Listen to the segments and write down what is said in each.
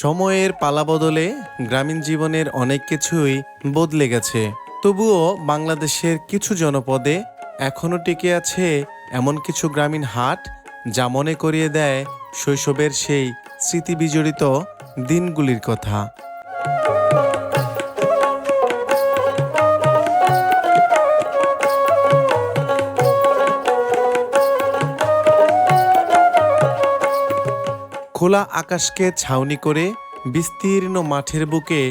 সময়ের পালাবদলে গ্রামীণ জীবনের অনেক কিছুই বদলে গেছে। তবুও বাংলাদেশের কিছু জনপদে এখনও টিকে আছে এমন কিছু গ্রামীণ হাট, যা মনে করিয়ে দেয় শৈশবের সেই স্মৃতিবিজড়িত দিনগুলির কথা। খোলা আকাশকে ছাউনি করে বিস্তীর্ণ মাঠের বুকে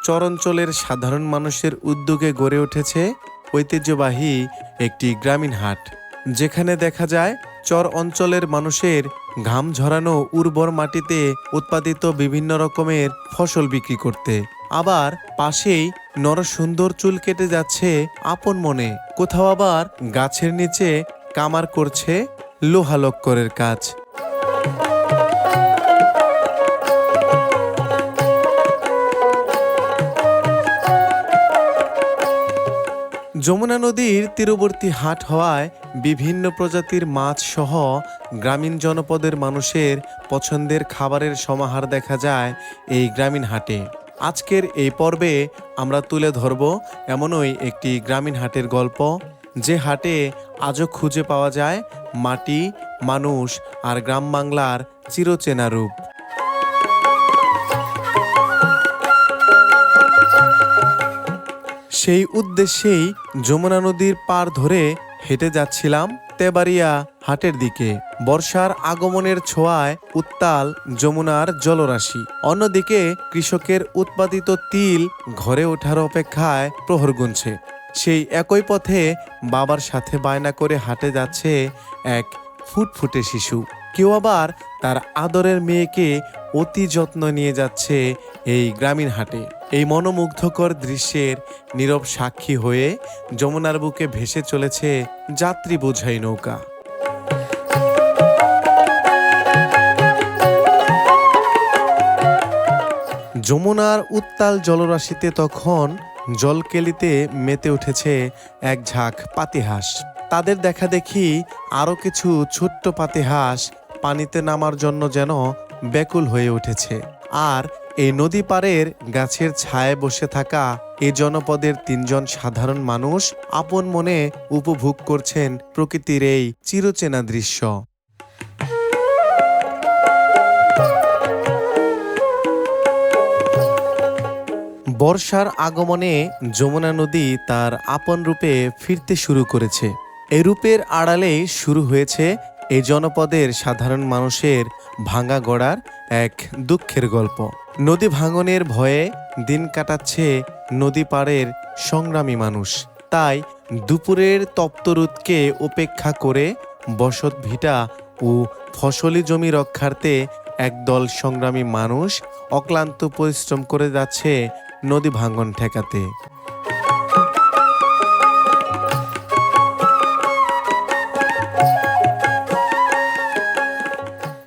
চরাঞ্চলের সাধারণ মানুষের উদ্যোগে গড়ে উঠেছে ঐতিহ্যবাহী একটি গ্রামীণ হাট, যেখানে দেখা যায় চর অঞ্চলের মানুষের ঘাম ঝরানো উর্বর মাটিতে উৎপাদিত বিভিন্ন রকমের ফসল বিক্রি করতে। আবার পাশেই নরসুন্দর চুল কেটে যাচ্ছে আপন মনে, কোথাও আবার গাছের নিচে কামার করছে লোহালক্করের কাজ। যমুনা নদীর তীরবর্তী হাট হওয়ায় বিভিন্ন প্রজাতির মাছ সহ গ্রামীণ জনপদের মানুষের পছন্দের খাবারের সমাহার দেখা যায় এই গ্রামীণ হাটে। আজকের এই পর্বে আমরা তুলে ধরব এমনই একটি গ্রামীণ হাটের গল্প, যে হাটে আজও খুঁজে পাওয়া যায় মাটি, মানুষ আর গ্রাম বাংলার চিরচেনা রূপ। সেই উদ্দেশ্যেই যমুনা নদীর পার ধরে হেঁটে যাচ্ছিলাম তেবাড়িয়া হাটের দিকে। বর্ষার আগমনের ছোঁয়ায় উত্তাল যমুনার জলরাশি, অন্যদিকে কৃষকের উৎপাদিত তিল ঘরে ওঠার অপেক্ষায় প্রহর গুনছে। সেই একই পথে বাবার সাথে বায়না করে হাটে যাচ্ছে এক ফুটফুটে শিশু। কেউ আবার তার আদরের মেয়েকে অতি যত্ন নিয়ে যাচ্ছে এই গ্রামীণ হাটে। এই মনোমুগ্ধকর দৃশ্যের নীরব সাক্ষী হয়ে যমুনার বুকে ভেসে চলেছে যাত্রী বোঝাই নৌকা। যমুনার উত্তাল জলরাশিতে তখন জলকেলিতে মেতে উঠেছে এক ঝাঁক পাতিহাঁস। তাদের দেখা দেখি আরও কিছু ছোট্ট পাতিহাঁস পানিতে নামার জন্য যেন ব্যাকুল হয়ে উঠেছে। আর এই নদী পাড়ের গাছের ছায়ায় বসে থাকা এ জনপদের তিনজন সাধারণ মানুষ আপন মনে উপভোগ করছেন প্রকৃতির এই চিরচেনা দৃশ্য। বর্ষার আগমনে যমুনা নদী তার আপন রূপে ফিরতে শুরু করেছে। এই রূপের আড়ালে শুরু হয়েছে এই জনপদের সাধারণ মানুষের ভাঙা গড়ার এক দুঃখের গল্প। নদী ভাঙনের ভয়ে দিন কাটাচ্ছে নদী পাড়ের সংগ্রামী মানুষ। তাই দুপুরের তপ্ত রোদকে উপেক্ষা করে বসত ভিটা ও ফসলি জমি রক্ষার্থে একদল সংগ্রামী মানুষ অক্লান্ত পরিশ্রম করে যাচ্ছে নদী ভাঙন ঠেকাতে।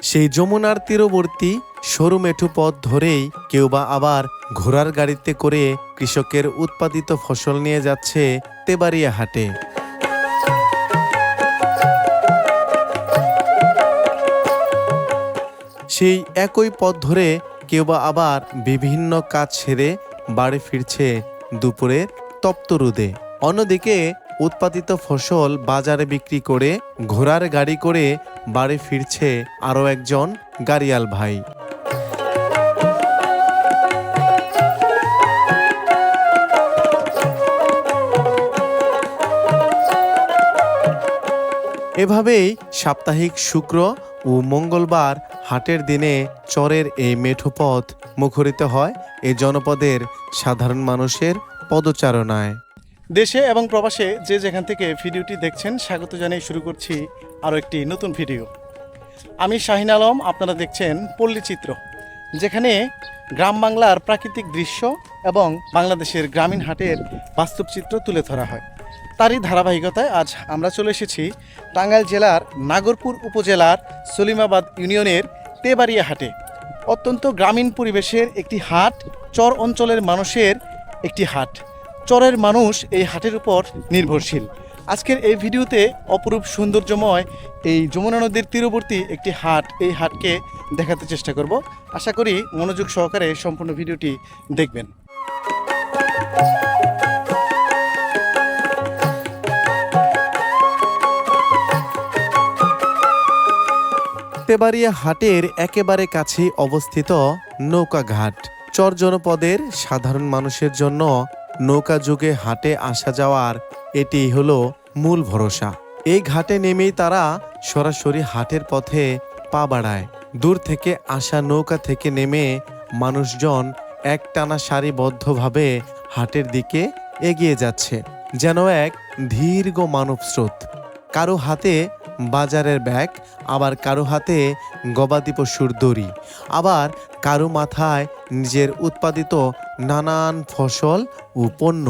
সেই যমুনার তীরবর্তী সরু মেঠু পথ ধরেই কেউ বা আবার ঘোড়ার গাড়িতে করে কৃষকের উৎপাদিত ফসল নিয়ে যাচ্ছে তেবাড়িয়া হাটে। সেই একই পথ ধরে কেউ বা আবার বিভিন্ন কাজ সেরে বাড়ি ফিরছে দুপুরের তপ্ত রোদে। অন্যদিকে উৎপাদিত ফসল বাজারে বিক্রি করে ঘোড়ার গাড়ি করে বাড়ি ফিরছে আরও একজন গাড়িয়াল ভাই। এভাবেই সাপ্তাহিক শুক্র ও মঙ্গলবার হাটের দিনে চরের এই মেঠো পথ মুখরিত হয় এই জনপদের সাধারণ মানুষের পদচারণায়। দেশে এবং প্রবাসে যে যেখান থেকে ভিডিওটি দেখছেন, স্বাগত জানিয়ে শুরু করছি আরও একটি নতুন ভিডিও। আমি শাহিন আলম, আপনারা দেখছেন পল্লীচিত্র, যেখানে গ্রাম বাংলার প্রাকৃতিক দৃশ্য এবং বাংলাদেশের গ্রামীণ হাটের বাস্তব চিত্র তুলে ধরা হয়। তারই ধারাবাহিকতায় আজ আমরা চলে এসেছি টাঙ্গাইল জেলার নাগরপুর উপজেলার সলিমাবাদ ইউনিয়নের তেবাড়িয়া হাটে। অত্যন্ত গ্রামীণ পরিবেশের একটি হাট, চর অঞ্চলের মানুষের একটি হাট। চরের মানুষ এই হাটের উপর নির্ভরশীল। আজকের এই ভিডিওতে অপরূপ সৌন্দর্যময় এই যমুনা নদীর তীরবর্তী একটি হাট, এই হাটকে দেখাতে চেষ্টা করব। আশা করি মনোযোগ সহকারে সম্পূর্ণ ভিডিওটি দেখবেন। তেবাড়িয়া হাটের একেবারে কাছেই অবস্থিত নৌকাঘাট। চর জনপদের সাধারণ মানুষের জন্য নৌকা যুগে হাটে আসা যাওয়ার এটি হলো মূল ভরসা। এই ঘাটে নেমেই তারা সরাসরি হাটের পথে পা বাড়ায়। দূর থেকে আসা নৌকা থেকে নেমে মানুষজন একটানা সারিবদ্ধভাবে হাটের দিকে এগিয়ে যাচ্ছে, যেন এক দীর্ঘ মানব স্রোত। কারো হাতে বাজারের ব্যাগ, আবার কারো হাতে গবাদি পশুর দড়ি, আবার কারো মাথায় নিজের উৎপাদিত নানান ফসল ও পণ্য।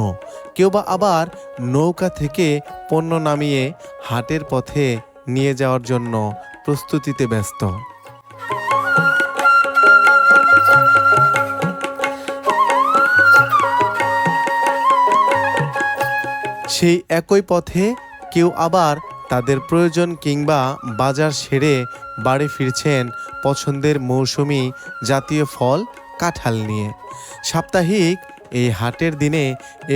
কেউ বা আবার নৌকা থেকে পণ্য নামিয়ে হাটের পথে নিয়ে যাওয়ার জন্য প্রস্তুতিতে ব্যস্ত। সেই একই পথে কেউ আবার তাদের প্রয়োজন কিংবা বাজার সেরে বাড়ি ফিরছেন পছন্দের মৌসুমি জাতীয় ফল কাঁঠাল নিয়ে। সাপ্তাহিক এই হাটের দিনে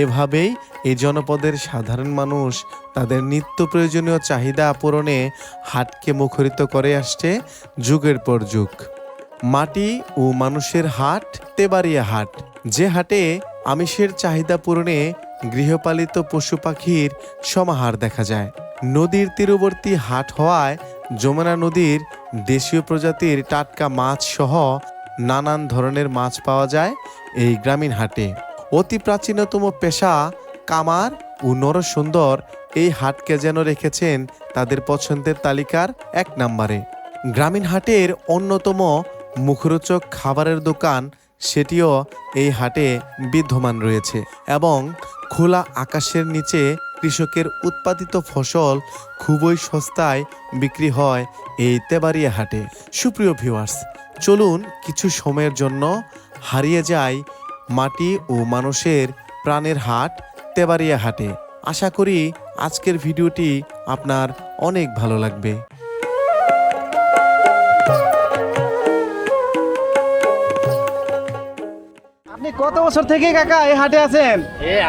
এভাবেই এই জনপদের সাধারণ মানুষ তাদের নিত্য প্রয়োজনীয় চাহিদা পূরণে হাটকে মুখরিত করে আসছে যুগের পর যুগ। মাটি ও মানুষের হাট তেবাড়িয়া হাট, যে হাটে আমিষের চাহিদা পূরণে গৃহপালিত পশু পাখির সমাহার দেখা যায়। নদীর তীরবর্তী হাট হওয়ায় যমুনা নদীর দেশীয় প্রজাতির টাটকা মাছ সহ নানান ধরনের মাছ পাওয়া যায় এই গ্রামীণ হাটে। অতি প্রাচীনতম পেশা কামার ও নরসুন্দর এই হাটকে যেন রেখেছেন তাদের পছন্দের তালিকার এক নম্বরে। গ্রামীণ হাটের অন্যতম মুখরোচক খাবারের দোকান, সেটিও এই হাটে বিদ্যমান রয়েছে এবং খোলা আকাশের নিচে কৃষকের উৎপাদিত ফসল খুবই সস্তায় বিক্রি হয় এই তেবাড়িয়া হাটে। সুপ্রিয় ভিউয়ার্স, চলুন কিছু সময়ের জন্য হারিয়ে যাই মাটি ও মানুষের প্রাণের হাট তেবাড়িয়া হাটে। আশা করি আজকের ভিডিওটি আপনার অনেক ভালো লাগবে। আপনি কত বছর থেকে কাকা এই হাটে আছেন?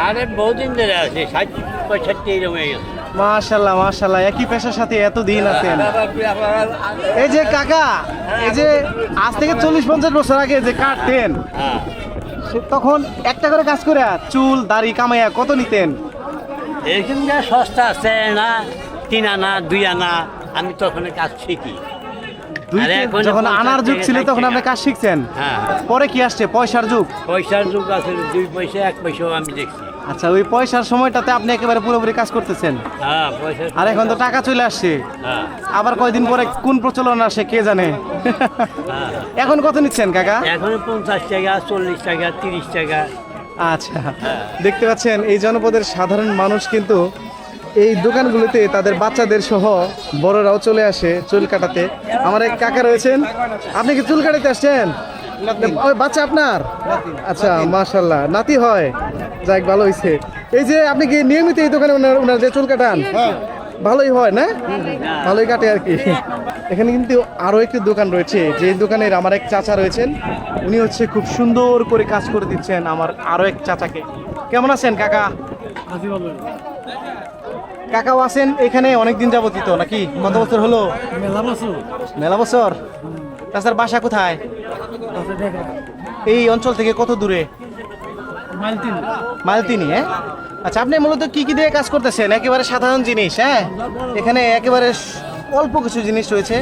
আরে বহুদিন ধরে আছে, 60-65 এরকম হয়ে গেছে। মাশাল্লাহ মাশাল্লাহ, একই পেশার সাথে এত দিন আছেন। এই যে কাকা, এই যে আজ থেকে 40-50 বছর আগে যে কাটতেন, হ্যাঁ, তখন একটা করে কাজ করে চুল দাড়ি কামাইয়া কত নিতেন? এরকম যা সস্তা আছে না, 3 আনা 2 আনা, আমি তখন কাজ শিখি। আর এখন যখন 50 আনার যুগ থেকে ছিল 60 তখন আপনি টাকা। কাজ শিখছেন। হ্যাঁ, পরে কি আসছে পয়সার যুগ? পয়সার যুগ আছে, 2 পয়সা 1 পয়সাও আমি দেখছি। আচ্ছা, ওই পয়সার সময়টাতে আপনি একেবারে পুরোপুরি কাজ করতেছেন। হ্যাঁ, পয়সা। আর এখন তো টাকা চলে আসছে, হ্যাঁ, আবার কয়দিন পরে কোন প্রচলন আসে কে জানে। হ্যাঁ। এখন কত নিচ্ছেন কাকা? এখন 50 টাকা, 40 টাকা, 30 টাকা। আচ্ছা, দেখতে পাচ্ছেন এই জনপদের সাধারণ মানুষ কিন্তু এই দোকানগুলোতে তাদের বাচ্চাদের সহ বড়রাও চলে আসে চুল কাটাতে। আমার এক কাকা রয়েছেন, আপনি কি চুল কাটাতে আসছেন? ওই বাচ্চা আপনার? আচ্ছা, মাশাল্লাহ, নাতি হয়, যাক ভালো হয়েছে। এই যে আপনি কি নিয়মিত এই দোকানে ওনার যে চুল কাটান? ভালোই হয় না? ভালোই কাটে আর কি। এখানে কিন্তু আরো একটি দোকান রয়েছে, যে দোকানের আমার এক চাচা রয়েছেন, উনি হচ্ছে খুব সুন্দর করে কাজ করে দিচ্ছেন আমার আরো এক চাচাকে। কেমন আছেন কাকা? কাকাও আছেন এখানে অনেকদিন যাবতীত নাকি? কত বছর হলো? মেলা বছর। তাছাড়া বাসা কোথায়? এই অঞ্চল থেকে কত দূরে? মাইল 3। হ্যাঁ, আচ্ছা, আপনি মূলত কি কি দিয়ে কাজ করতেছেন? একেবারে সাধারণ জিনিস। হ্যাঁ, এখানে একেবারে অল্প কিছু জিনিস রয়েছে,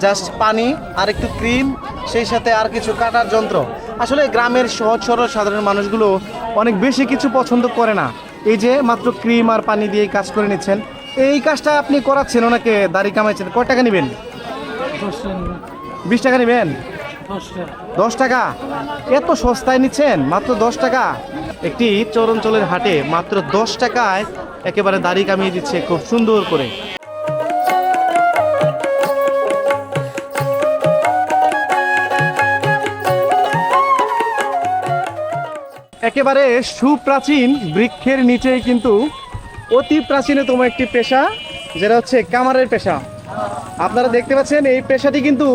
জাস্ট পানি আর একটু ক্রিম, সেই সাথে আর কিছু কাটার যন্ত্র। আসলে গ্রামের সহজ সরল সাধারণ মানুষগুলো অনেক বেশি কিছু পছন্দ করে না। এই যে মাত্র ক্রিম আর পানি দিয়ে কাজ করে নিচ্ছেন। এই কাজটা আপনি করাচ্ছেন ওনাকে, দাড়ি কামাইছেন। কয় টাকা নেবেন? 20 টাকা নেবেন? 10 টাকা? এত সস্তায় নিচ্ছেন? মাত্র 10 টাকা? একটি চরাঞ্চলের হাটে মাত্র 10 টাকায় একেবারে দাড়ি কামিয়ে দিচ্ছে খুব সুন্দর করে। একেবারে সুপ্রাচীন বৃক্ষের নিচেই কিন্তু অতি প্রাচীনতম একটি পেশা, যেটা হচ্ছে কামারের পেশা। আপনারা দেখতে পাচ্ছেন এই পেশাটি কিন্তু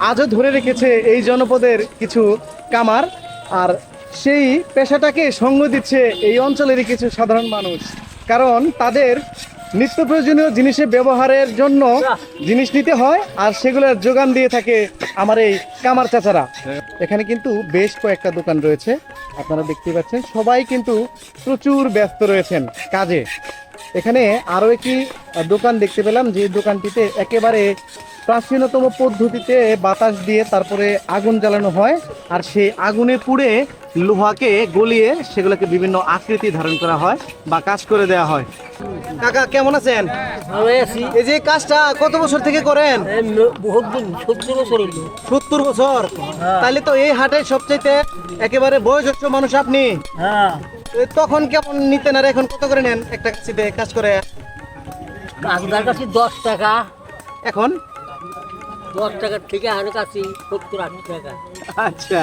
আজও ধরে রেখেছে এই জনপদের কিছু কামার, আর সেই পেশাটাকে সঙ্গ দিচ্ছে এই অঞ্চলেরই কিছু সাধারণ মানুষ, কারণ তাদের নিত্য প্রয়োজনীয় জিনিসের ব্যবহারের জন্য জিনিস নিতে হয়, আর সেগুলোর যোগান দিয়ে থাকে আমার এই কামার চাচারা। এখানে কিন্তু বেশ কয়েকটা দোকান রয়েছে, আপনারা দেখতে পাচ্ছেন সবাই কিন্তু প্রচুর ব্যস্ত রয়েছেন কাজে। এখানে আরও একটি দোকান দেখতে পেলাম, যে দোকানটিতে একেবারে প্রাচীনতম পদ্ধতিতে বাতাস দিয়ে তারপরে আগুন জ্বালানো হয়, আর সেই আগুনে পুড়ে লোহাকে গলিয়ে সেগুলোকে বিভিন্ন আকৃতি ধারণ করা হয় বা কাজ করে দেওয়া হয়। কাকা কেমন আছেন? ভালোই আছি। এই যে কাজটা কত বছর থেকে করেন? বহুত দিন 70 বছর হইল। 70 বছর? তাহলে তো এই হাটে সবচাইতে একেবারে বয়োজ্যেষ্ঠ মানুষ আপনি। হ্যাঁ, তখন কেমন নিতেন আর এখন কত করে নেন একটা কাছিতে কাজ করে? আপনার কাছে 10 টাকা, এখন 10 টাকার থেকে আমার কাছে 70-80 টাকা। আচ্ছা,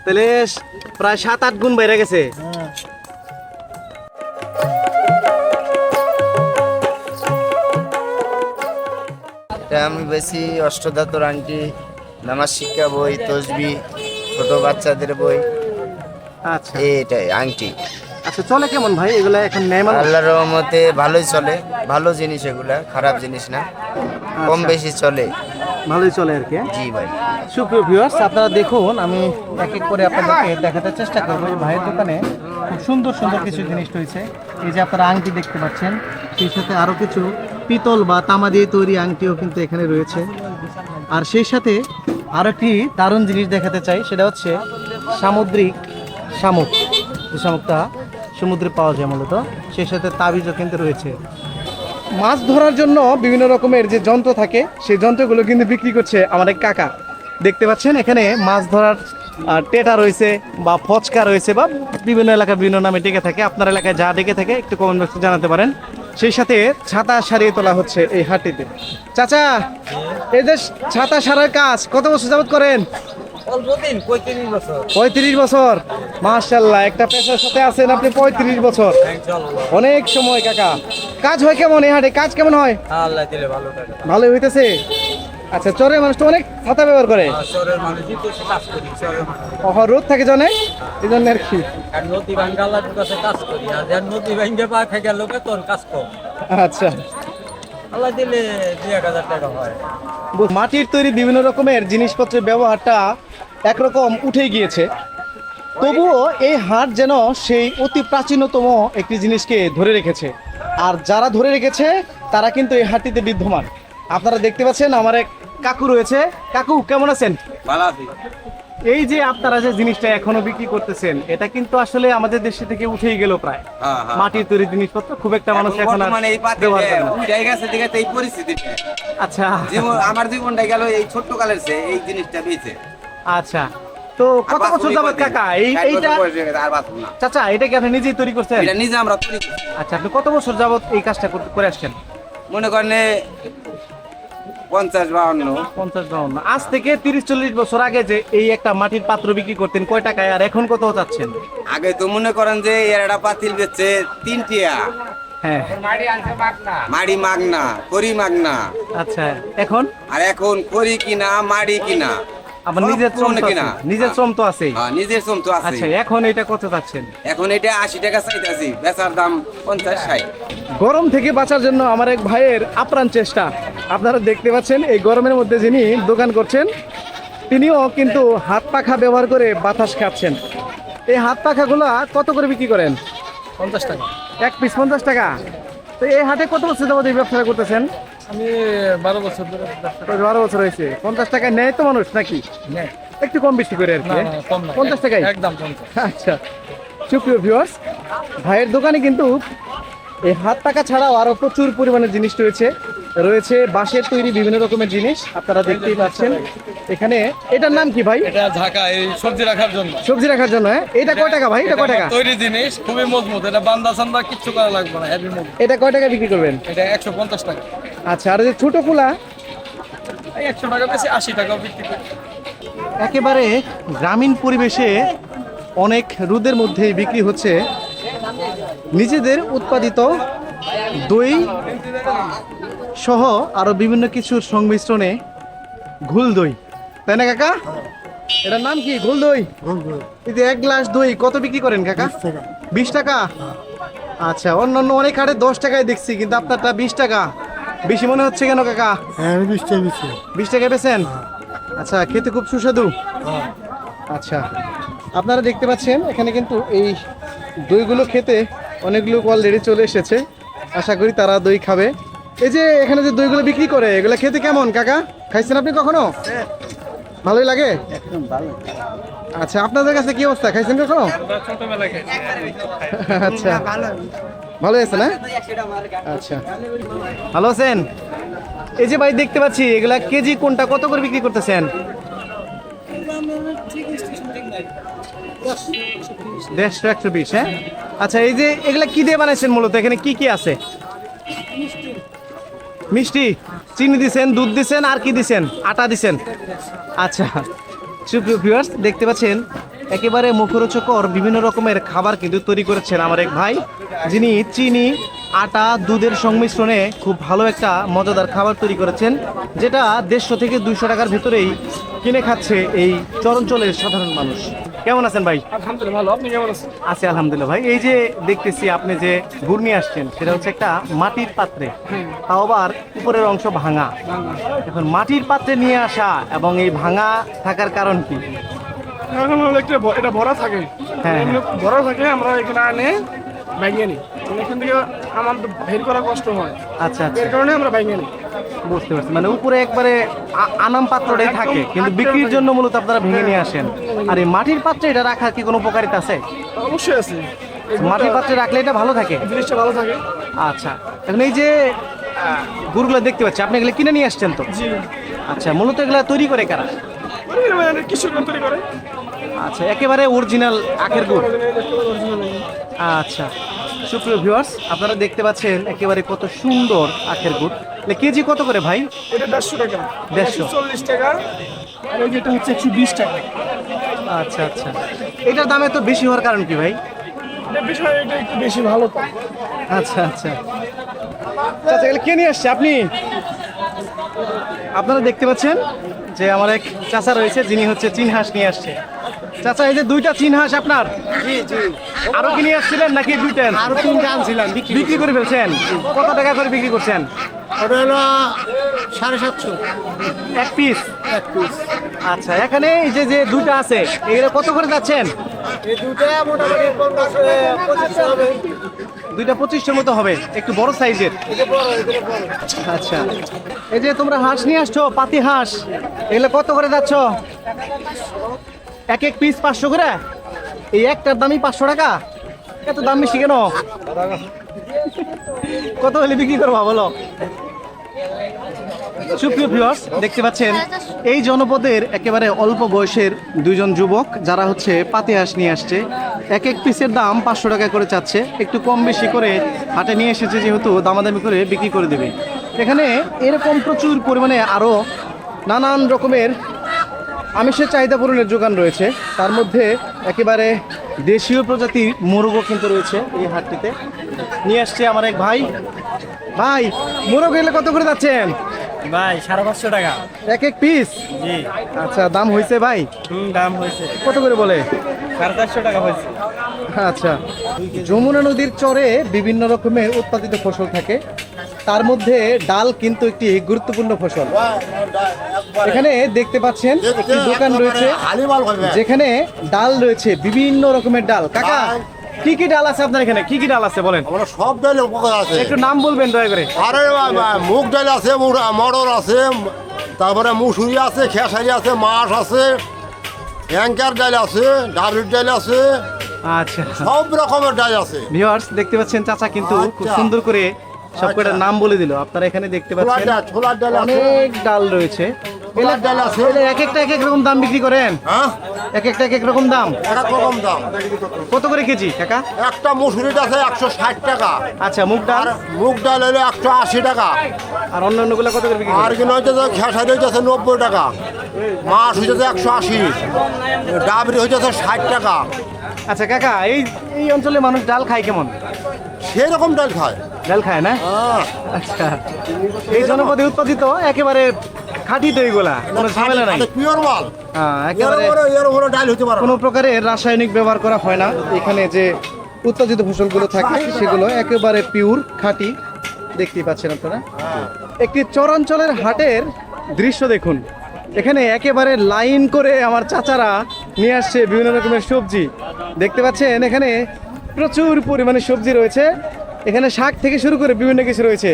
তাহলে প্রায় 7-8 গুণ বেড়ে গেছে। হ্যাঁ, এটা আমি বেশি অষ্টধাতুর আংটি, নামাজ শিক্ষা বই, তসবি, ছোট বাচ্চাদের বই, আচ্ছা এটাই আংটি। আচ্ছা, চলে কেমন ভাই এগুলা এখন নেয় মানুষ? আল্লাহর রহমতে ভালোই চলে, ভালো জিনিস এগুলা, খারাপ জিনিস না, কম বেশি চলে। ভালোই চলে আর কি। জি ভাই। সুপ্রিয় ভিউয়ার্স, আপনারা দেখুন, আমি এক এক করে আপনাদেরকে দেখাতে চেষ্টা করবো। এই ভাইয়ের দোকানে খুব সুন্দর সুন্দর কিছু জিনিস রয়েছে। এই যে আপনারা আংটি দেখতে পাচ্ছেন, সেই সাথে আরও কিছু পিতল বা তামা দিয়ে তৈরি আংটিও কিন্তু এখানে রয়েছে। আর সেই সাথে আরও একটি দারুণ জিনিস দেখাতে চাই, সেটা হচ্ছে সামুদ্রিক শামুক। যে শামুকটা সমুদ্রে পাওয়া যায় মূলত, সেই সাথে তাবিজও কিন্তু রয়েছে। মাছ ধরার জন্য বিভিন্ন রকমের যে যন্ত্র থাকে, সেই যন্ত্রগুলো কিন্তু বিক্রি করছে আমার এক কাকা। দেখতে পাচ্ছেন এখানে মাছ ধরার টেটা রয়েছে বা ফচকা রয়েছে, বা বিভিন্ন এলাকায় বিভিন্ন নামে ডেকে থাকে। আপনার এলাকায় যা ডেকে থাকে একটু কমেন্ট বক্সে জানাতে পারেন। সেই সাথে ছাতা সারিয়ে তোলা হচ্ছে এই হাটটিতে। চাচা, এই যে ছাতা সারার কাজ কত বছর যাবত করেন? 35 বছর। মাশাআল্লাহ, একটা পেশার সাথে আছেন আপনি 35 বছর, অনেক সময়। কাকা, কাজ হয় কেমন এই হাটে? কাজ কেমন হয়? আল্লাহ দিলে ভালো টাকা। ভালোই হইতেছে। আচ্ছা, চরের মানুষ তো অনেক ছাতা ব্যবহার করে। চরের মানুষই তো কাজ করি, চরের মানুষ। রোদ থাকে জনে, এই জন্য আর কি। আর নদী ভাঙ্গালার কাছে কাজ করি, আর যার নদী ভাঙ্গে পা খেয়ে গেল তোর কাজ কম। আচ্ছা, আল্লাহ দিলে 2-1000 টাকা হয়। মাটির তৈরি বিভিন্ন রকমের জিনিসপত্রের ব্যবহারটা একরকম উঠে গিয়েছে, তবুও এই হাট যেন সেই অতি প্রাচীনতম একটি জিনিসকে ধরে রেখেছে। আর যারা ধরে রেখেছে তারা কিন্তু এই হাটটিতে বিদ্যমান। আপনারা দেখতে পাচ্ছেন আমার এক কাকু রয়েছে। কাকু কেমন আছেন? ভালো আছি। এই যে আপনারা যে জিনিসটা এখনো বিক্রি করতেছেন, এটা কিন্তু আসলে আমাদের দেশে থেকে উঠেই গেল প্রায়। মাটির তৈরি জিনিসপত্র খুব একটা মানুষ এখন আর বর্তমানে এই পাতে ব্যবহার করে না। উঠে গেছে দিকে এই পরিস্থিতিটা। আচ্ছা আমার জীবনটা গেল এই ছোট্ট কালের চেয়ে এই জিনিসটা বেঁচে। আচ্ছা, তো কত বছর যাবত কাকা এইটা? আর বাঁচবো না। চাচা, এটা কি আপনি নিজেই তৈরি করছেন? এটা নিজে আমরা তৈরি করি। আচ্ছা, আপনি কত বছর যাবত এই কাজটা করে আসছেন? মনে করেন 50-52। 50-52। আজ থেকে 30-40 বছর আগে যে এই একটা মাটির পাত্র বিক্রি করতেন কয় টাকায়, আর এখন কত চাচ্ছেন? আগে তো মনে করেন যে এর একটা পাতিল বেচছে 3 টিয়া, হ্যাঁ। মাড়ি মাগনা, করি মাগনা। আচ্ছা, এখন আর এখন করি কিনা, মাড়ি কিনা, আবার সব নিজের শ্রম পুরনো তো কিনা। আছে, নিজের শ্রম তো আছে। হ্যাঁ, নিজের শ্রম তো আছে। আচ্ছা, এখন এটা কত চাচ্ছেন? এখন এটা 80 টাকা চাইতেছি, বেচার দাম 50-60। গরম থেকে বাঁচার জন্য আমার এক ভাইয়ের আপ্রাণ চেষ্টা। আপনারা দেখতে পাচ্ছেন এই গরমের মধ্যে যিনি দোকান করছেন, তিনিও কিন্তু হাত পাখা ব্যবহার করে বাতাস খাচ্ছেন। এই হাত পাখাগুলো কত করে বিক্রি করেন? 50 টাকা। এক পিস 50 টাকা। তো এই হাটে কত বছর যাবত এই ব্যবসা করতেছেন? আমি 12 বছর ধরে 12 বছর হয়েছে। 50 টাকায় নেয় তো মানুষ নাকি? একটু কম বেশি করে আর কি। 50 টাকায় একদম 50। আচ্ছা, সুপ্রিয় ভিউয়ার্স, ভাইয়ের দোকানে কিন্তু এই হাত পাখা ছাড়াও আরো প্রচুর পরিমাণে জিনিস রয়েছে বাঁশের তৈরি বিভিন্ন রকমের জিনিস। আপনারা দেখতেই পাচ্ছেন এখানে। এটার নাম কি ভাই? এটা ঢাকা, এই সবজি রাখার জন্য। সবজি রাখার জন্য। হ্যাঁ, এটা কয় টাকা ভাই? এটা কয় টাকা? তৈরি জিনিস, খুবই মজবুত। এটা বান্দা সান্দা কিচ্ছু করা লাগবে না, হেভি মজবুত। এটা কয় টাকা বিক্রি করবেন? এটা 150 টাকা। আচ্ছা, আর যে ছোট কুলা? 100 টাকা বেশি, 80 টাকা বিক্রি করি। একেবারে গ্রামীণ পরিবেশে অনেক রোদের মধ্যেই বিক্রি হচ্ছে নিজেদের উৎপাদিত দই সহ আরো বিভিন্ন কিছুর সংমিশ্রণে ঘোল দই, তাই না কাকা? এটার নাম কি? ঘোল দই। এই যে 1 গ্লাস দই কত বিক্রি করেন কাকা? 20 টাকা। আচ্ছা, অন্যান্য অনেক হাটে 10 টাকায় দেখছি, কিন্তু আপনারটা 20 টাকা। বেশি মনে হচ্ছে কেন কাকা? হ্যাঁ, আমি 20 টাকা বেশি। 20 টাকা বেচেন? আচ্ছা, খেতে খুব সুস্বাদু। আচ্ছা, আপনারা দেখতে পাচ্ছেন এখানে কিন্তু এই দইগুলো খেতে অনেক লোক অলরেডি চলে এসেছে। আশা করি তারা দই খাবে। এই যে এখানে যে দইগুলো বিক্রি করে, এগুলো খেতে কেমন কাকা? খাইছেন আপনি কখনো? ভালোই লাগে? আচ্ছা, আপনাদের কাছে কি অবস্থা? খাইছেন কখনো? আচ্ছা, ভালো আছে না? আচ্ছা, ভালো আছেন? এই যে ভাই দেখতে পাচ্ছি এগুলা কেজি কোনটা কত করে বিক্রি করতেছেন? 150 120। হ্যাঁ, আচ্ছা, এই যে এগুলা কি দিয়ে বানাইছেন মূলত? এখানে কি কি আছে? মিষ্টি, চিনি দিছেন, দুধ দিছেন, আর কি দিছেন? আটা দিছেন। আচ্ছা, সুপ্রিয় ভিউয়ার্স, দেখতে পাচ্ছেন একেবারে মুখরোচকর বিভিন্ন রকমের খাবার কিন্তু তৈরি করেছেন আমার এক ভাই, যিনি চিনি, আটা, দুধের সংমিশ্রণে খুব ভালো একটা মজাদার খাবার তৈরি করেছেন, যেটা 150 থেকে 200 টাকার ভেতরেই কিনে খাচ্ছে এই চরাঞ্চলের সাধারণ মানুষ। কেমন আছেন ভাই? আলহামদুলিল্লাহ ভালো, আপনি কেমন আছেন? আছি আলহামদুলিল্লাহ ভাই। এই যে দেখতেছি আপনি যে গুড় নিয়ে আসছেন, সেটা হচ্ছে একটা মাটির পাত্রে, তাও আবার উপরের অংশ ভাঙা। এখন মাটির পাত্রে নিয়ে আসা এবং এই ভাঙা থাকার কারণ কি? এখন হলো এটা ভরা থাকে, হ্যাঁ। এমনি ভরা থাকে, আমরা এখানে আনে ভাঙিয়ে নিই। এখান থেকে আমার বের করা কষ্ট হয়, আচ্ছা আচ্ছা, এর কারণে আমরা ভাঙিয়ে নিই। বুঝতে পারছি। মানে উপরে একবারে আনাম পাত্রটাই থাকে, কিন্তু বিক্রির জন্য মূলত আপনারা ভেঙে নিয়ে আসেন। আর এই মাটির পাত্রে এটা রাখার কি কোনো উপকারিতা আছে? অবশ্যই আছে, মাটির পাত্রে রাখলে এটা ভালো থাকে? জিনিসটা ভালো থাকে। আচ্ছা, এখন এই যে গুড়গুলো দেখতে পাচ্ছি, আপনি এগুলো কিনে নিয়ে আসছেন তো? জি, আচ্ছা, মূলত এগুলো তৈরি করে কারা? কিছু তৈরি করে। আচ্ছা, একেবারে অরিজিনাল আখের গুড়। আচ্ছা, সুপ্রিয় ভিউয়ার্স, আপনারা দেখতে পাচ্ছেন একেবারে কত সুন্দর আখের গুড়। কেজি কত করে ভাই? এটা 150 টাকা, 150 140 টাকা, আর ওই যেটা হচ্ছে 120 টাকা। আচ্ছা আচ্ছা, এটার দামে তো বেশি হওয়ার কারণ কি ভাই? এটা বিষয় এটা একটু বেশি ভালো পায়। আচ্ছা আচ্ছা, আচ্ছা, এগুলো কে নিয়ে আসছে আপনি? আপনারা দেখতে পাচ্ছেন যে আমার এক চাচা রয়েছে, যিনি হচ্ছে চিনহাঁস নিয়ে আসছে। চাচা, এই যে 2টা চিনহাঁস আপনার? জি জি, আরো কি নিয়ে আসছিলেন নাকি 2টা? আরো 3টা আনছিলাম, বিক্রি করে ফেলছেন? কত টাকা করে বিক্রি করছেন? ওটা হলো 750 এক পিস? এক পিস। আচ্ছা, এখানে এই যে যে 2টা আছে, এগুলো কত করে যাচ্ছেন? এই দুটা মোটামুটি 25 হবে। 2টা 25-এর মতো হবে, একটু বড় সাইজের। আচ্ছা, এই যে তোমরা হাঁস নিয়ে আসছো, পাতি হাঁস, এগুলো কত করে যাচ্ছ? এক এক পিস 500 করে? এই একটার দামই 500 টাকা? এত দাম বেশি কেন? কত হলে বিক্রি করবা বলো? সুপ্রিয় ভিউয়ার্স, দেখতে পাচ্ছেন এই জনপদের একেবারে অল্প বয়সের 2জন যুবক, যারা হচ্ছে পাতি হাঁস নিয়ে আসছে। এক এক পিসের দাম 500 টাকা করে চাচ্ছে, একটু কম বেশি করে হাটে নিয়ে এসেছে, যেহেতু দামাদামি করে বিক্রি করে দেবে। এখানে এরকম প্রচুর পরিমাণে আরও নানান রকমের আমিষের চাহিদা পূরণের যোগান রয়েছে। তার মধ্যে একেবারে দেশীয় প্রজাতির মোরগও কিন্তু রয়েছে এই হাটটিতে। নিয়ে আসছে আমার এক ভাই। ভাই, মোরগ এলে কত করে যাচ্ছেন ভাই? 550 টাকা এক এক পিস? জি। আচ্ছা, দাম হয়েছে ভাই? দাম হয়েছে কত করে বলে? 450 টাকা হয়েছে। আচ্ছা, যমুনা নদীর চরে বিভিন্ন রকমের উৎপাদিত ফসল থাকে, তার মধ্যে ডাল কিন্তু একটি গুরুত্বপূর্ণ ফসল। এখানে দেখতে পাচ্ছেন একটি দোকান রয়েছে, যেখানে ডাল রয়েছে, বিভিন্ন রকমের ডাল। কাকা, কি কি ডাল আছে আপনার এখানে? কি কি ডাল আছে বলেন? আমরা সব ডাল উপকার আছে। একটু নাম বলবেন দয়া করে। আরে মুগ ডাল আছে, মটর আছে, তারপরে মুসুরি আছে, খেসারি আছে, মাছ আছে, অ্যাঙ্কার ডাল আছে, ডাবলির ডাল আছে, আচ্ছা, সব রকমের ডাল আছে। ভিউয়ার্স, দেখতে পাচ্ছেন চাচা কিন্তু খুব আচ্ছা। সুন্দর করে সব কয়টা নাম বলে দিল। আপনারা এখানে দেখতে পাচ্ছেন ছোলার ডাল আছে, অনেক ডাল রয়েছে। ছোলার ডাল আছে। এগুলো এক একটা এক এক রকম দাম বিক্রি করেন? হ্যাঁ, এক একটা এক এক রকম দাম? এক এক রকম দাম। কত করে কেজি কাকা? একটা মুসুরিটা আছে 160 টাকা, আচ্ছা, মুগ ডাল? আর মুগ ডাল হলে 180 টাকা, আর অন্যান্যগুলো কত করে বিক্রি আর করেন? কি নয়তো খেসারি হইতেছে 90 টাকা, মাছ হইতেছে 180, ডাবরি হইতেছে 60 টাকা। আচ্ছা কাকা, এই এই অঞ্চলে মানুষ ডাল খায় কেমন? সেরকম ডাল খায়। ডাল খায় না? আচ্ছা, এই জনপদে উৎপাদিত একেবারে খাঁটি তো এইগুলা, কোনো ঝামেলা নাই। পিওর মাল, হ্যাঁ, একেবারে এর উপরে ডাল হতে পারে না। কোনো প্রকারের রাসায়নিক ব্যবহার করা হয় না। এখানে যে উৎপাদিত ফসলগুলো থাকে সেগুলো একেবারে পিওর খাঁটি, দেখতেই পাচ্ছেন আপনারা। একটি চরাঞ্চলের হাটের দৃশ্য দেখুন। এখানে একেবারে লাইন করে আমার চাচারা নিয়ে আসছে বিভিন্ন রকমের সবজি, দেখতে পাচ্ছেন। এখানে প্রচুর পরিমাণে সবজি রয়েছে। এখানে শাক থেকে শুরু করে বিভিন্ন কিছু রয়েছে।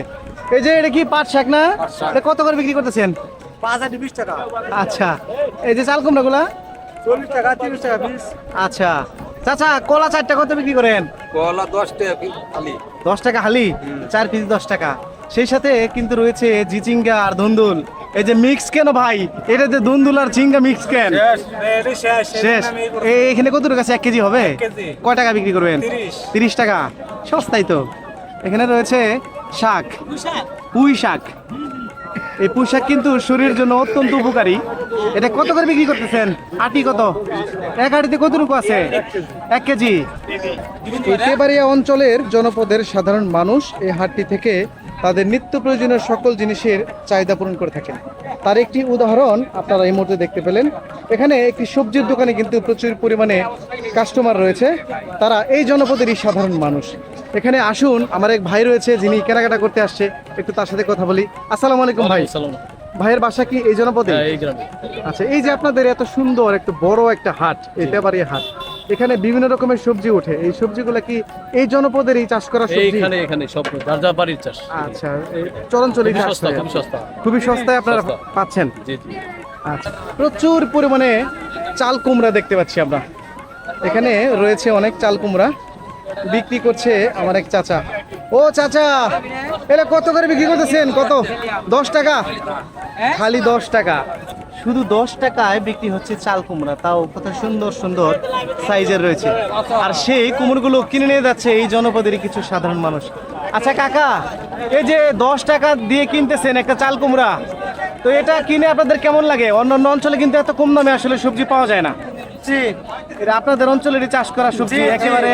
এই যে এটা কি পাট শাক না? এটা কত করে বিক্রি করতেছেন? 20 টাকা। আচ্ছা, এই যে চাল কুমড়াগুলা 40 টাকা, 30 টাকা পিস। আচ্ছা চাচা, কলা 4টা কত বিক্রি করেন? কলা 10 টাকা খালি। 10 টাকা হালি, 4 পিস 10 টাকা। সেই সাথে কিন্তু রয়েছে জিচিঙ্গা আর ধুন্দুল। এই যে মিক্স কেন ভাই, এটা যে ধুন্দুল আর ঝিঙ্গা মিক্স কেন? শেষ। এখানে কত টাকা আছে? 1 কেজি হবে? কয় টাকা বিক্রি করবেন? 30 টাকা, সস্তাই তো। এখানে রয়েছে শাক, পুঁই শাক। এই পুঁই শাক কিন্তু শরীরের জন্য অত্যন্ত উপকারী। এটা কত করে বিক্রি করতেছেন? আটি কত? এক আটিতে কতটুকু আছে? 1 কেজি। এই তেবাড়িয়া অঞ্চলের জনপদের সাধারণ মানুষ এই হাটটি থেকে তাদের নিত্য প্রয়োজনীয় সকল জিনিসের চাহিদা পূরণ করে থাকেন। তার একটি উদাহরণ আপনারা এই মুহূর্তে দেখতে পেলেন। এখানে একটি সবজির দোকানে কিন্তু প্রচুর পরিমাণে কাস্টমার রয়েছে, তারা এই জনপদেরই সাধারণ মানুষ। এখানে আসুন, আমার এক ভাই রয়েছে যিনি কেনাকাটা করতে আসছে, একটু তার সাথে কথা বলি। আসসালামু আলাইকুম ভাই। ভাইয়ের বাসা কি এই জনপদে? আচ্ছা, এই যে আপনাদের এত সুন্দর একটা বড় একটা হাট, এই তেবাড়িয়া হাট, এখানে বিভিন্ন রকমের সবজি ওঠে। এই সবজিগুলো কি এই জনপদের এই চাষ করা সবজি? এখানে সব যার যার বাড়ির চাষ। আচ্ছা, এই চরাঞ্চলে চাষ করে। খুবই সস্তা। খুবই সস্তায় আপনারা সস্তা। পাচ্ছেন। জি জি। আচ্ছা, প্রচুর পরিমাণে চাল কুমড়া দেখতে পাচ্ছি আমরা। এখানে রয়েছে অনেক চাল কুমড়া, বিক্রি করছে আমার এক চাচা। ও চাচা, এটা কত করে বিক্রি করতেছেন? কত? 10 টাকা খালি? 10 টাকা, শুধু 10 টাকায় বিক্রি হচ্ছে চাল কুমড়া, তাও কত সুন্দর সুন্দর সাইজের রয়েছে। আর সেই কুমড়োগুলো কিনে নিয়ে যাচ্ছে এই জনপদের কিছু সাধারণ মানুষ। আচ্ছা কাকা, এই যে 10 টাকা দিয়ে কিনতেছেন একটা চাল কুমড়া, তো এটা কিনে আপনাদের কেমন লাগে? অন্যান্য অঞ্চলে কিন্তু এত কম দামে আসলে সবজি পাওয়া যায় না। জি, এটা আপনাদের অঞ্চলের চাষ করা সবজি, একেবারে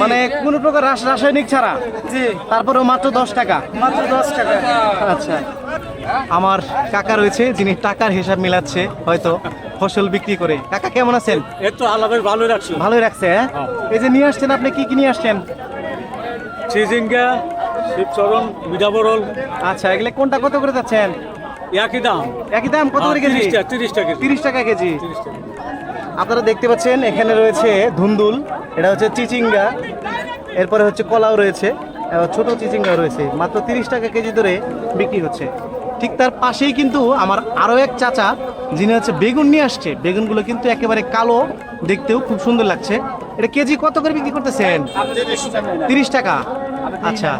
মানে কোনো প্রকার রাসায়নিক ছাড়া। জি, তারপরেও মাত্র 10 টাকা। মাত্র 10 টাকা। আচ্ছা, আমার কাকা রয়েছে যিনি টাকার হিসাব মিলাচ্ছে হয়তো ফসল বিক্রি করে। কাকা কেমন আছেন? এই তো আল্লাহ বেশ ভালোই রাখছি। ভালোই রাখছে। হ্যাঁ, এই যে নিয়ে আসছেন, আপনি কি কি নিয়ে আসছেন? চিজিঙ্গা, শিবচরণ, বিডাবরল। আচ্ছা, এগুলো কোনটা কত করে যাচ্ছেন? একই দাম। একই দাম? কত করে কেজি? 30 টাকা। 30 টাকা কেজি। আপনারা দেখতে পাচ্ছেন এখানে রয়েছে ধুন্দুল, এটা হচ্ছে চিচিঙ্গা, এরপরে হচ্ছে কলাও রয়েছে, ছোট চিচিঙ্গা রয়েছে। মাত্র 30 টাকা কেজি ধরে বিক্রি হচ্ছে। ঠিক তার পাশেই কিন্তু আমার আরও এক চাচা যিনি হচ্ছে বেগুন নিয়ে আসছে। বেগুনগুলো কিন্তু একেবারে কালো, দেখতেও খুব সুন্দর লাগছে। এটা কেজি কত করে বিক্রি করতেছেন? 30 টাকা। আচ্ছা,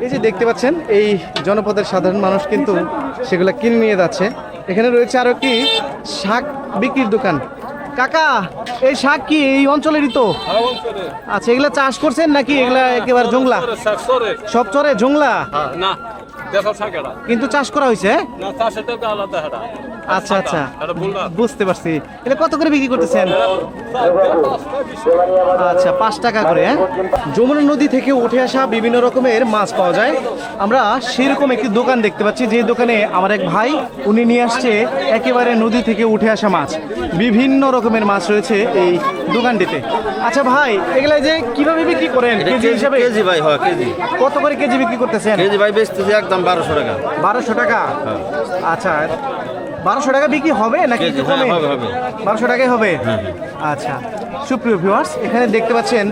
এই যে দেখতে পাচ্ছেন এই জনপদের সাধারণ মানুষ কিন্তু সেগুলো কিনে নিয়ে যাচ্ছে। এখানে রয়েছে আরও একটি শাক বিক্রির দোকান। কাকা, এই শাক কি এই অঞ্চলেরই তো? আচ্ছা, এগুলা চাষ করছেন নাকি এগুলা একেবারে জংলা? সব চরে জংলা না, দেশাল শাকেরা। কিন্তু চাষ করা হয়েছে? না, চাষের তো আলাদা এটা। আচ্ছা আচ্ছা, এটা বললাম। বুঝতে পারছি। এটা কত করে বিক্রি করতেছেন? আচ্ছা, 5 টাকা করে। হ্যাঁ, যমুনা নদী থেকে উঠে আসা বিভিন্ন রকমের মাছ পাওয়া যায়। আমরা সেরকম একটি দোকান দেখতে পাচ্ছি, যে দোকানে আমার এক ভাই উনি নিয়ে আসছে একেবারে নদী থেকে উঠে আসা মাছ। বিভিন্ন রকমের মাছ রয়েছে এই দোকানটিতে। আচ্ছা ভাই, এগুলা যে কিভাবে বিক্রি করেন কেজি হিসাবে? কেজি ভাই, হয় কেজি। কত করে কেজি বিক্রি করতেছেন? কেজি ভাই বেচতেছি একদম 1200 টাকা। 1200 টাকা? আচ্ছা, 1200 টাকা বিক্রি হবে নাকি একটু কমে? হবে, হবে। 1200 টাকাই হবে। আচ্ছা, সুপ্রিয় ভিউয়ার্স, এখানে দেখতে পাচ্ছেন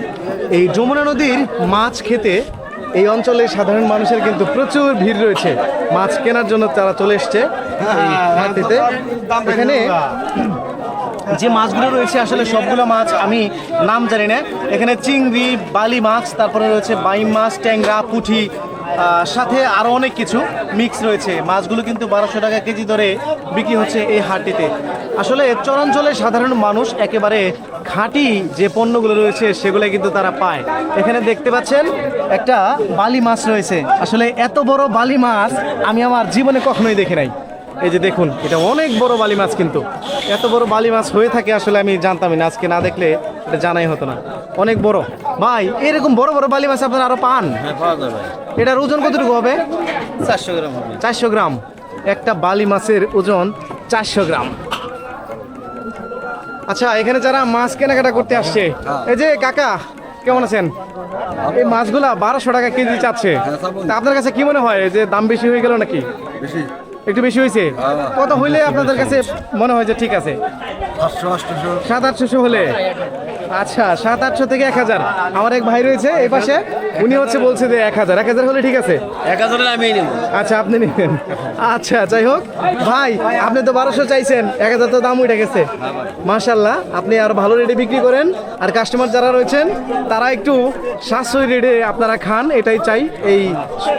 এই যমুনা নদীর মাছ খেতে এই অঞ্চলের সাধারণ মানুষের কিন্তু প্রচুর ভিড় রয়েছে। মাছ কেনার জন্য তারা চলে এসছে এই হাটটিতে। এখানে যে মাছগুলো রয়েছে আসলে সবগুলো মাছ আমি নাম জানি না। এখানে চিংড়ি, বালি মাছ, তারপরে রয়েছে বাইম মাছ, ট্যাংরা, পুঁটি, সাথে আরও অনেক কিছু মিক্স রয়েছে। মাছগুলো কিন্তু 1200 টাকা কেজি ধরে বিক্রি হচ্ছে এই হাটটিতে। আসলে চরাঞ্চলের সাধারণ মানুষ একেবারে খাঁটি যে পণ্যগুলো রয়েছে সেগুলো কিন্তু তারা পায়। এখানে দেখতে পাচ্ছেন একটা বালি মাছ রয়েছে। আসলে এত বড় বালি মাছ আমি আমার জীবনে কখনোই দেখি নাই। এই যে দেখুন, এটা অনেক বড় বালি মাছ, কিন্তু এত বড় বালি মাছ হয়ে থাকে আসলে আমি জানতামই না। আজকে না দেখলে এটা জানাই হতো না। অনেক বড় ভাই, এরকম বড় বড় বালি মাছ আপনারা আরো পান? হ্যাঁ, পাওয়া যায় ভাই। এটার ওজন কতটুকু হবে? 400 গ্রাম হবে। 400 গ্রাম। একটা বালি মাছের ওজন 400 গ্রাম। আচ্ছা, এখানে যারা মাছ কেনাকাটা করতে আসছে, এই যে কাকা কেমন আছেন? এই মাছগুলা 1200 টাকা কেজি চাচ্ছে, তা আপনার কাছে কি মনে হয় যে দাম বেশি হয়ে গেল নাকি? একটু বেশি হয়েছে? কত হইলে আপনাদের কাছে মনে হয় যে ঠিক আছে? 700-800 হলে? আচ্ছা, 700-800 থেকে 1000। আমার এক ভাই রয়েছে এই পাশে, উনি হচ্ছে বলছে যে 1000 হলে ঠিক আছে। 1000 আমি নেব। আচ্ছা, আপনি নেবেন। আচ্ছা, যাই হোক ভাই, আপনি তো 1200 চাইছেন, 1000 তো দাম উঠে গেছে। মাশাল্লাহ, আপনি আর ভালো রেটে বিক্রি করেন, আর কাস্টমার যারা রয়েছেন তারা একটু সাশ্রয়ী রেটে আপনারা খান, এটাই চাই, এই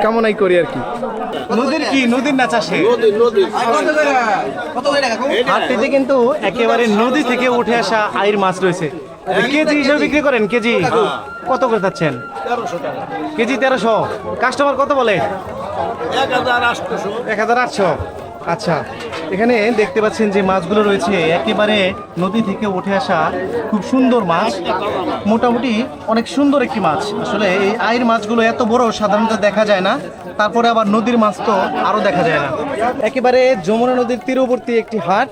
কামনাই করি আর কি। নদীর কি, নদীর না চাষে? হাটটিতে কিন্তু একেবারে নদী থেকে উঠে আসা আইর মাছ রয়েছে। কেজি হিসেবে বিক্রি করেন? কেজি কত করে যাচ্ছেন? কেজি 1300। কাস্টমার কত বলে? 1800। আচ্ছা, এখানে দেখতে পাচ্ছেন যে মাছগুলো রয়েছে একেবারে নদী থেকে উঠে আসা খুব সুন্দর মাছ, মোটামুটি অনেক সুন্দর একটি মাছ। আসলে এই আইর মাছগুলো এত বড় সাধারণত দেখা যায় না, তারপরে আবার নদীর মাছ তো আরো দেখা যায় না। একেবারে যমুনা নদীর তীরবর্তী একটি হাট,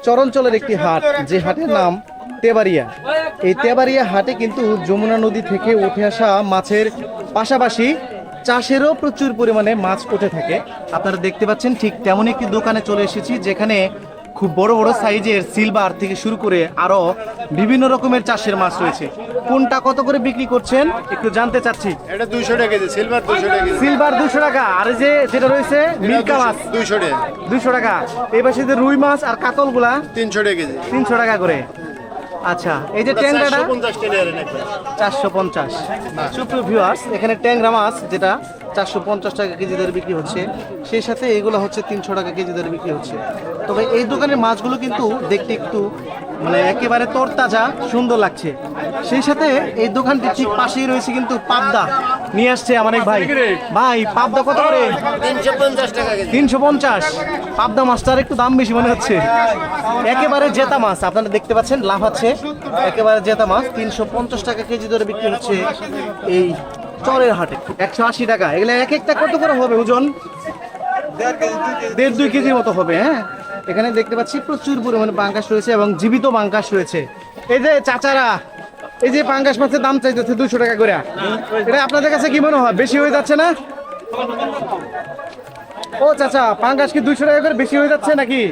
চরঞ্চলের একটি হাট, যে হাটের নাম তেবাড়িয়া। এই তেবাড়িয়া হাটে কিন্তু যমুনা নদী থেকে উঠে আসা মাছের পাশাপাশি চাষেরও প্রচুর পরিমাণে মাছ উঠে থাকে। আপনারা দেখতে পাচ্ছেন ঠিক তেমন একটি দোকানে চলে এসেছি, যেখানে খুব বড় বড় সাইজের সিলভার থেকে শুরু করে আরো বিভিন্ন রকমের চাষের মাছ রয়েছে। কোনটা কত করে বিক্রি করছেন একটু জানতে চাচ্ছি। এটা 200 টাকা কেজি, সিলভার 200 টাকা কেজি। সিলভার 200 টাকা, আর এই যে যেটা রয়েছে মিল্কা মাছ 200 টাকা। 200 টাকা। এই পাশে যে রুই মাছ আর কাতলগুলা 300 টাকা কেজি। 300 টাকা করে। আচ্ছা, এই যে ট্যাংরাটা 450 টাকা এর একটা। 450। সুপ্রিয় ভিউয়ার্স, এখানে ট্যাংরা মাছ যেটা 450 টাকা কেজি দরে বিক্রি হচ্ছে, সেই সাথে এগুলো হচ্ছে 300 টাকা কেজি দরে বিক্রি হচ্ছে। তবে এই দোকানের মাছগুলো কিন্তু দেখতে একটু মানে একেবারে তরতাজা সুন্দর লাগছে। সেই সাথে এই দোকানটি ঠিক পাশেই রয়েছে কিন্তু পাবদা নিয়ে আসছে আমার এক ভাই। ভাই, পাবদা কত করে? 350 টাকা কেজি। 350। পাবদা মাছটার একটু দাম বেশি মনে হচ্ছে। একেবারে জেতা মাছ, আপনারা দেখতে পাচ্ছেন লাফাচ্ছে, একেবারে জেতা মাছ 350 টাকা কেজি দরে বিক্রি হচ্ছে এই চরের হাটে। 180 টাকা। এগুলো এক একটা কত করে হবে ওজন? 1.5-2 কেজির মতো হবে। হ্যাঁ, এখানে দেখতে পাচ্ছি প্রচুর পরিমাণে পাঙ্গাস রয়েছে এবং জীবিত পাঙ্গাস রয়েছে। এই যে চাচারা, এই যে পাঙ্গাস মাছের দাম চাইতেছে 200 টাকা করে, এটা আপনাদের কাছে কি মনে হয় বেশি হয়ে যাচ্ছে না? ও চাচা, পাঙ্গাস কি 200 টাকা করে বেশি হয়ে যাচ্ছে নাকি?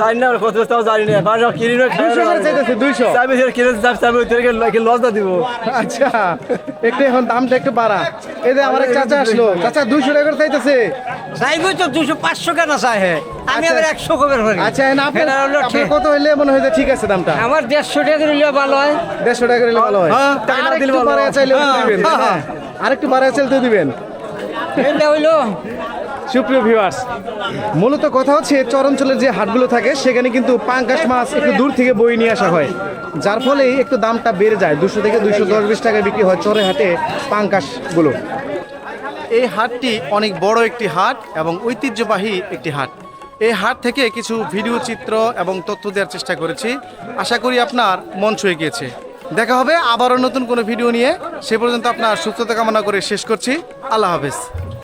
জানি না কত তাও জানি না, বাজার কিনে 200 করে চাইতেছে, 200। চাইবে কিনে চাইবে ওদেরকে লস দা দিব। আচ্ছা, একটু এখন দামটা একটু বাড়া। এই যে আমার এক চাচা আসলো, চাচা 200 টাকা করে চাইতেছে। চাইবই তো 200-500 কেন চাই হে, আমি আচ্ছা। আবার 100 কবের করি। আচ্ছা, না আপনার আপনার কত হইলে মনে হয় যে ঠিক আছে দামটা? আমার 150 টাকা করে নিলে ভালো হয়। 150 টাকা করে ভালো হয়। টাকা না দিলে আরেকটু ভালো বাড়ায় হয়। চাইলে দিবেন, তাই না? আরেকটু বাড়ায় চাইলে তো দিবেন। এটা হইলো সুপ্রিয় ভিউয়ার্স, মূলত কথা হচ্ছে চরাঞ্চলের যে হাটগুলো থাকে সেখানে কিন্তু পাঙ্গাস মাছ একটু দূর থেকে বই নিয়ে আসা হয়, যার ফলে একটু দামটা বেড়ে যায়। 200 থেকে 210-20 টাকায় বিক্রি হয় চরে হাটে পাঙ্গাসগুলো। এই হাটটি অনেক বড় একটি হাট এবং ঐতিহ্যবাহী একটি হাট। এই হাট থেকে কিছু ভিডিও চিত্র এবং তথ্য দেওয়ার চেষ্টা করেছি, আশা করি আপনার মন ছুঁয়ে গিয়েছে। দেখা হবে আবারও নতুন কোনো ভিডিও নিয়ে, সে পর্যন্ত আপনার সুস্থতা কামনা করে শেষ করছি। আল্লাহ হাফেজ।